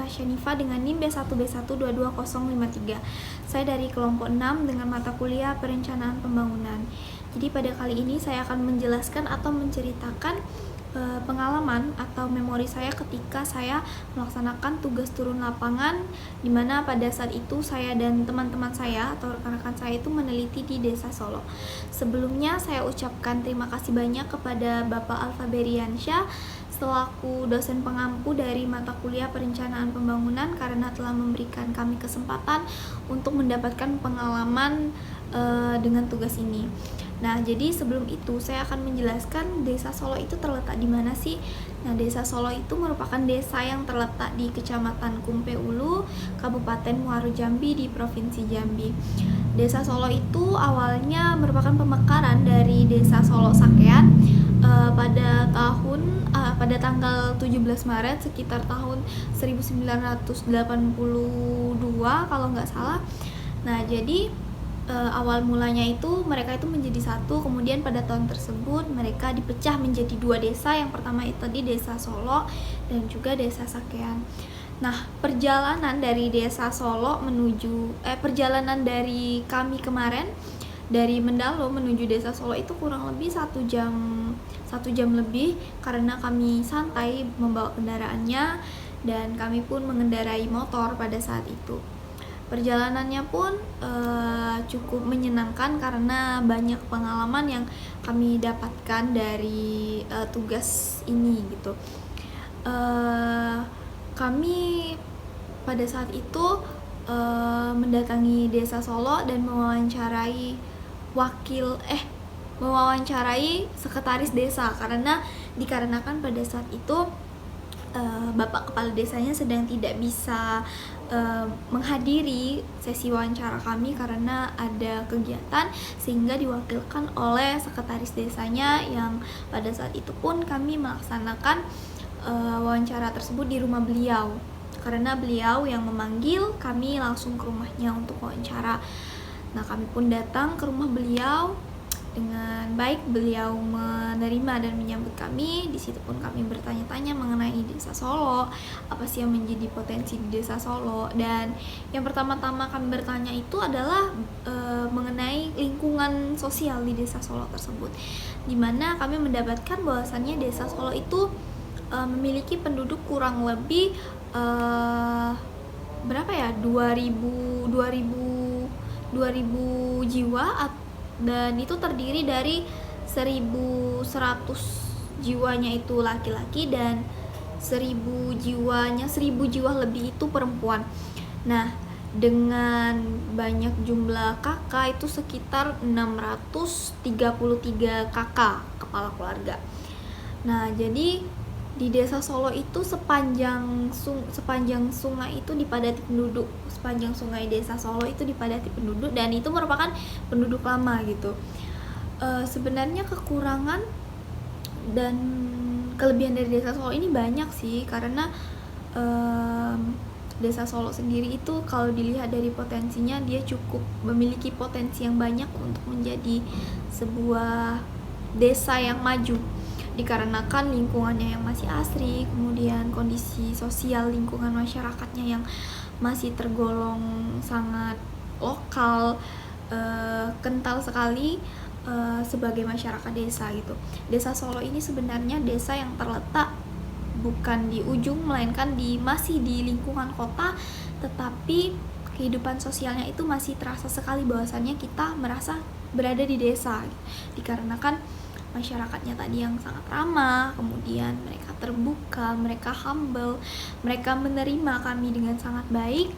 Syanifa dengan NIM B1B1222053. Saya dari kelompok 6 dengan mata kuliah Perencanaan Pembangunan. Jadi pada kali ini saya akan menjelaskan atau menceritakan pengalaman atau memori saya ketika saya melaksanakan tugas turun lapangan, di mana pada saat itu saya dan teman-teman saya atau rekan-rekan saya itu meneliti di Desa Solo. Sebelumnya saya ucapkan terima kasih banyak kepada Bapak Alfa Beriansyah selaku dosen pengampu dari mata kuliah Perencanaan Pembangunan karena telah memberikan kami kesempatan untuk mendapatkan pengalaman dengan tugas ini. Nah, jadi sebelum itu saya akan menjelaskan Desa Solo itu terletak di mana sih? Nah, Desa Solo itu merupakan desa yang terletak di Kecamatan Kumpe Ulu, Kabupaten Muaro Jambi di Provinsi Jambi. Desa Solo itu awalnya merupakan pemekaran dari Desa Solo Sakean pada tanggal 17 Maret sekitar tahun 1982 kalau nggak salah. Nah, jadi awal mulanya itu mereka itu menjadi satu, kemudian pada tahun tersebut mereka dipecah menjadi dua desa. Yang pertama itu di Desa Solo dan juga Desa Sakean. Nah, perjalanan dari Desa Solo perjalanan dari kami kemarin dari Mendalo menuju Desa Solo itu kurang lebih 1 jam lebih karena kami santai membawa kendaraannya dan kami pun mengendarai motor pada saat itu. Perjalanannya pun cukup menyenangkan karena banyak pengalaman yang kami dapatkan dari tugas ini gitu. Kami pada saat itu mendatangi Desa Solo dan mewawancarai sekretaris desa dikarenakan pada saat itu Bapak Kepala Desanya sedang tidak bisa menghadiri sesi wawancara kami karena ada kegiatan, sehingga diwakilkan oleh sekretaris desanya yang pada saat itu pun kami melaksanakan wawancara tersebut di rumah beliau karena beliau yang memanggil kami langsung ke rumahnya untuk wawancara. Nah, kami pun datang ke rumah beliau. Dengan baik beliau menerima dan menyambut kami. Di situ pun kami bertanya-tanya mengenai Desa Solo, apa sih yang menjadi potensi di Desa Solo. Dan yang pertama-tama kami bertanya itu adalah mengenai lingkungan sosial di Desa Solo tersebut, dimana kami mendapatkan bahwasannya Desa Solo itu memiliki penduduk kurang lebih 2000 jiwa, dan itu terdiri dari 1.100 jiwanya itu laki-laki dan 1.000 jiwa lebih itu perempuan. Nah, dengan banyak jumlah kakak itu sekitar 633 kakak kepala keluarga. Nah, jadi di Desa Solo itu sepanjang sungai itu dipadati penduduk. Sepanjang sungai Desa Solo itu dipadati penduduk dan itu merupakan penduduk lama gitu. Sebenarnya kekurangan dan kelebihan dari Desa Solo ini banyak sih, karena Desa Solo sendiri itu kalau dilihat dari potensinya, dia cukup memiliki potensi yang banyak untuk menjadi sebuah desa yang maju, dikarenakan lingkungannya yang masih asri, kemudian kondisi sosial lingkungan masyarakatnya yang masih tergolong sangat lokal, kental sekali sebagai masyarakat desa gitu. Desa Solo ini sebenarnya desa yang terletak bukan di ujung, melainkan masih di lingkungan kota, tetapi kehidupan sosialnya itu masih terasa sekali bahwasannya kita merasa berada di desa gitu. Dikarenakan masyarakatnya tadi yang sangat ramah, kemudian mereka terbuka, mereka humble, mereka menerima kami dengan sangat baik,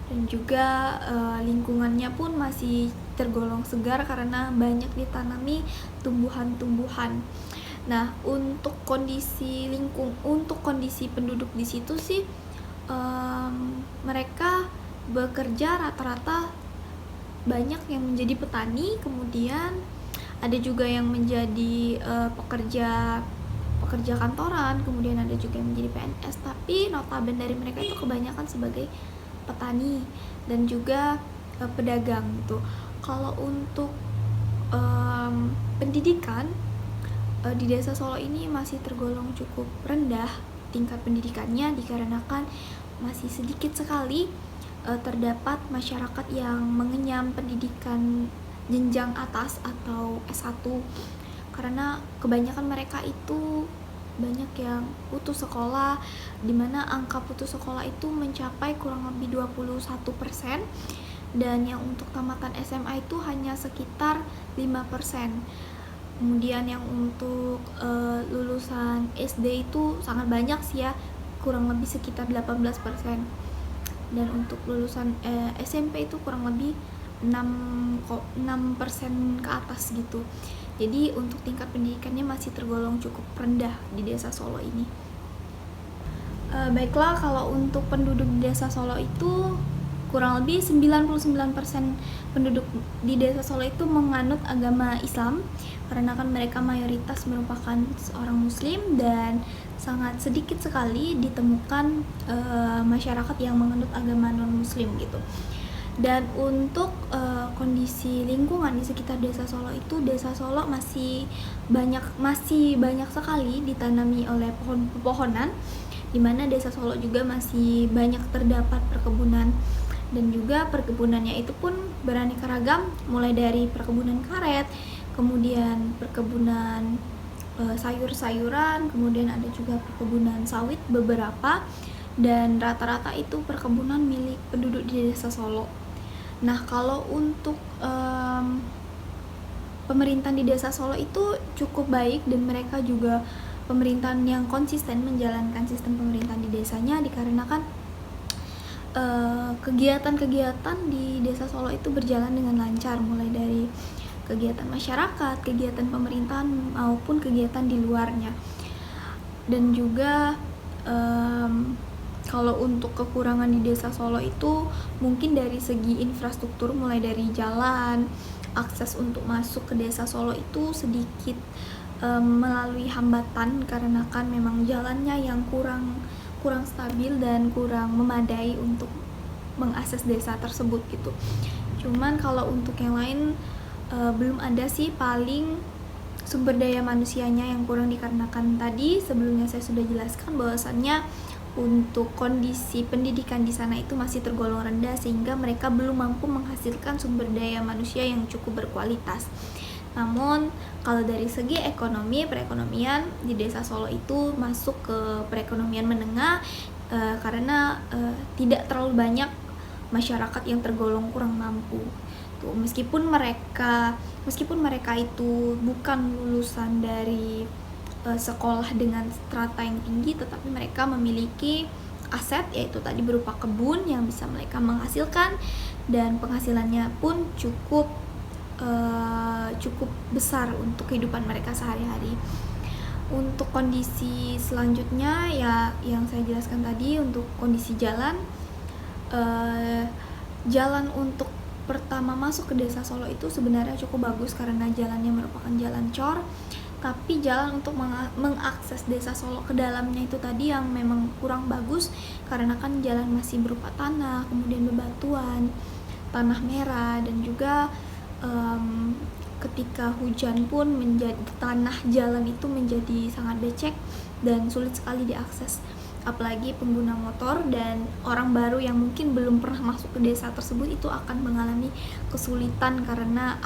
dan juga lingkungannya pun masih tergolong segar karena banyak ditanami tumbuhan-tumbuhan. Nah, untuk kondisi penduduk di situ sih mereka bekerja rata-rata banyak yang menjadi petani, kemudian ada juga yang menjadi pekerja kantoran, kemudian ada juga yang menjadi PNS, tapi notabene dari mereka itu kebanyakan sebagai petani dan juga pedagang gitu. Kalau untuk pendidikan di Desa Solo ini masih tergolong cukup rendah tingkat pendidikannya, dikarenakan masih sedikit sekali terdapat masyarakat yang mengenyam pendidikan jenjang atas atau S1, karena kebanyakan mereka itu banyak yang putus sekolah, dimana angka putus sekolah itu mencapai kurang lebih 21%, dan yang untuk tamatan SMA itu hanya sekitar 5%. Kemudian yang untuk lulusan SD itu sangat banyak sih ya, kurang lebih sekitar 18%. Dan untuk lulusan SMP itu kurang lebih 6% ke atas gitu. Jadi untuk tingkat pendidikannya masih tergolong cukup rendah di desa Solo ini. Baiklah, kalau untuk penduduk di desa Solo itu kurang lebih 99% penduduk di desa Solo itu menganut agama Islam, karena kan mereka mayoritas merupakan seorang muslim, dan sangat sedikit sekali ditemukan masyarakat yang menganut agama non-muslim gitu. Dan untuk kondisi lingkungan di sekitar desa Solo itu, desa Solo masih banyak sekali ditanami oleh pohon-pepohonan, di mana desa Solo juga masih banyak terdapat perkebunan, dan juga perkebunannya itu pun beraneka ragam, mulai dari perkebunan karet, kemudian perkebunan sayur-sayuran, kemudian ada juga perkebunan sawit beberapa, dan rata-rata itu perkebunan milik penduduk di desa Solo. Nah, kalau untuk pemerintahan di desa Solo itu cukup baik, dan mereka juga pemerintahan yang konsisten menjalankan sistem pemerintahan di desanya, dikarenakan kegiatan-kegiatan di desa Solo itu berjalan dengan lancar, mulai dari kegiatan masyarakat, kegiatan pemerintahan, maupun kegiatan di luarnya. Dan juga kalau untuk kekurangan di desa Solo itu mungkin dari segi infrastruktur, mulai dari jalan, akses untuk masuk ke desa Solo itu sedikit melalui hambatan, karena kan memang jalannya yang kurang stabil dan kurang memadai untuk mengakses desa tersebut gitu. Cuman kalau untuk yang lain belum ada sih, paling sumber daya manusianya yang kurang, dikarenakan tadi sebelumnya saya sudah jelaskan bahwasannya untuk kondisi pendidikan di sana itu masih tergolong rendah, sehingga mereka belum mampu menghasilkan sumber daya manusia yang cukup berkualitas. Namun kalau dari segi perekonomian di desa Solo itu masuk ke perekonomian menengah, karena tidak terlalu banyak masyarakat yang tergolong kurang mampu. Meskipun mereka itu bukan lulusan dari sekolah dengan strata yang tinggi, tetapi mereka memiliki aset, yaitu tadi berupa kebun yang bisa mereka menghasilkan, dan penghasilannya pun cukup besar untuk kehidupan mereka sehari-hari. Untuk kondisi selanjutnya ya yang saya jelaskan tadi, untuk kondisi jalan untuk pertama masuk ke desa Solo itu sebenarnya cukup bagus, karena jalannya merupakan jalan cor. Tapi jalan untuk mengakses desa Solo ke dalamnya itu tadi yang memang kurang bagus, karena kan jalan masih berupa tanah, kemudian bebatuan, tanah merah, dan juga ketika hujan pun tanah jalan itu menjadi sangat becek dan sulit sekali diakses. Apalagi pengguna motor dan orang baru yang mungkin belum pernah masuk ke desa tersebut itu akan mengalami kesulitan karena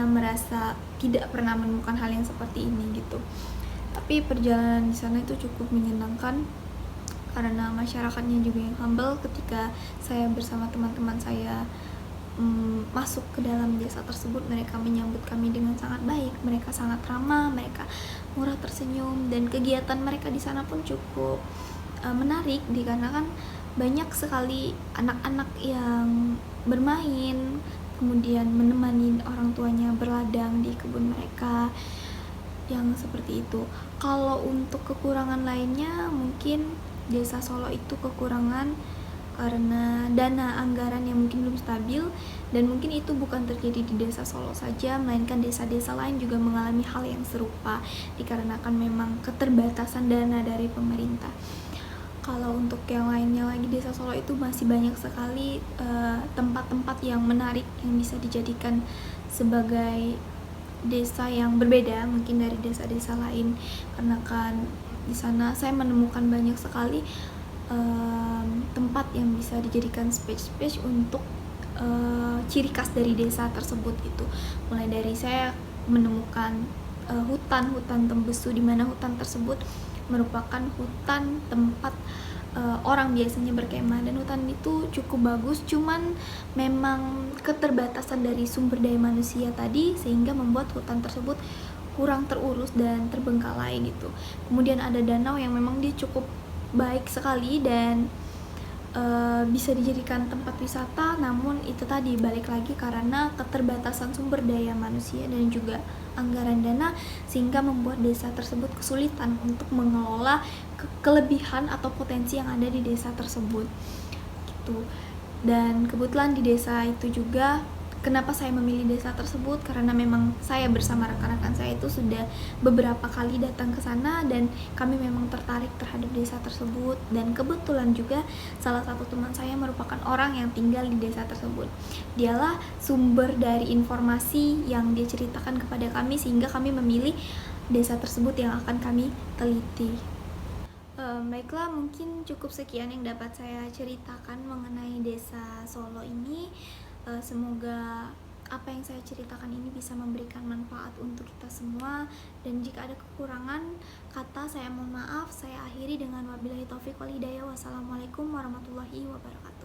merasa tidak pernah menemukan hal yang seperti ini gitu. Tapi perjalanan di sana itu cukup menyenangkan, karena masyarakatnya juga yang humble. Ketika saya bersama teman-teman saya masuk ke dalam desa tersebut, mereka menyambut kami dengan sangat baik, mereka sangat ramah, mereka murah tersenyum, dan kegiatan mereka di sana pun cukup menarik, dikarenakan banyak sekali anak-anak yang bermain, kemudian menemani orang tuanya berladang di kebun mereka, yang seperti itu. Kalau untuk kekurangan lainnya, mungkin desa Solo itu kekurangan karena dana anggaran yang mungkin belum stabil, dan mungkin itu bukan terjadi di desa Solo saja, melainkan desa-desa lain juga mengalami hal yang serupa, dikarenakan memang keterbatasan dana dari pemerintah. Kalau untuk yang lainnya lagi, desa Solo itu masih banyak sekali tempat-tempat yang menarik yang bisa dijadikan sebagai desa yang berbeda mungkin dari desa-desa lain, karena kan di sana saya menemukan banyak sekali tempat yang bisa dijadikan space untuk ciri khas dari desa tersebut gitu. Mulai dari saya menemukan hutan tembesu, di mana hutan tersebut merupakan hutan tempat orang biasanya berkemah, dan hutan itu cukup bagus, cuman memang keterbatasan dari sumber daya manusia tadi sehingga membuat hutan tersebut kurang terurus dan terbengkalai gitu. Kemudian ada danau yang memang dia cukup baik sekali dan bisa dijadikan tempat wisata, namun itu tadi balik lagi karena keterbatasan sumber daya manusia dan juga anggaran dana, sehingga membuat desa tersebut kesulitan untuk mengelola kelebihan atau potensi yang ada di desa tersebut gitu. Dan kebetulan di desa itu juga, kenapa saya memilih desa tersebut, karena memang saya bersama rekan-rekan saya itu sudah beberapa kali datang ke sana dan kami memang tertarik terhadap desa tersebut. Dan kebetulan juga salah satu teman saya merupakan orang yang tinggal di desa tersebut. Dialah sumber dari informasi yang dia ceritakan kepada kami, sehingga kami memilih desa tersebut yang akan kami teliti. Baiklah, mungkin cukup sekian yang dapat saya ceritakan mengenai desa Solo ini. Semoga apa yang saya ceritakan ini bisa memberikan manfaat untuk kita semua, dan jika ada kekurangan kata saya mohon maaf. Saya akhiri dengan wabillahi taufik wal hidayah. Wassalamualaikum warahmatullahi wabarakatuh.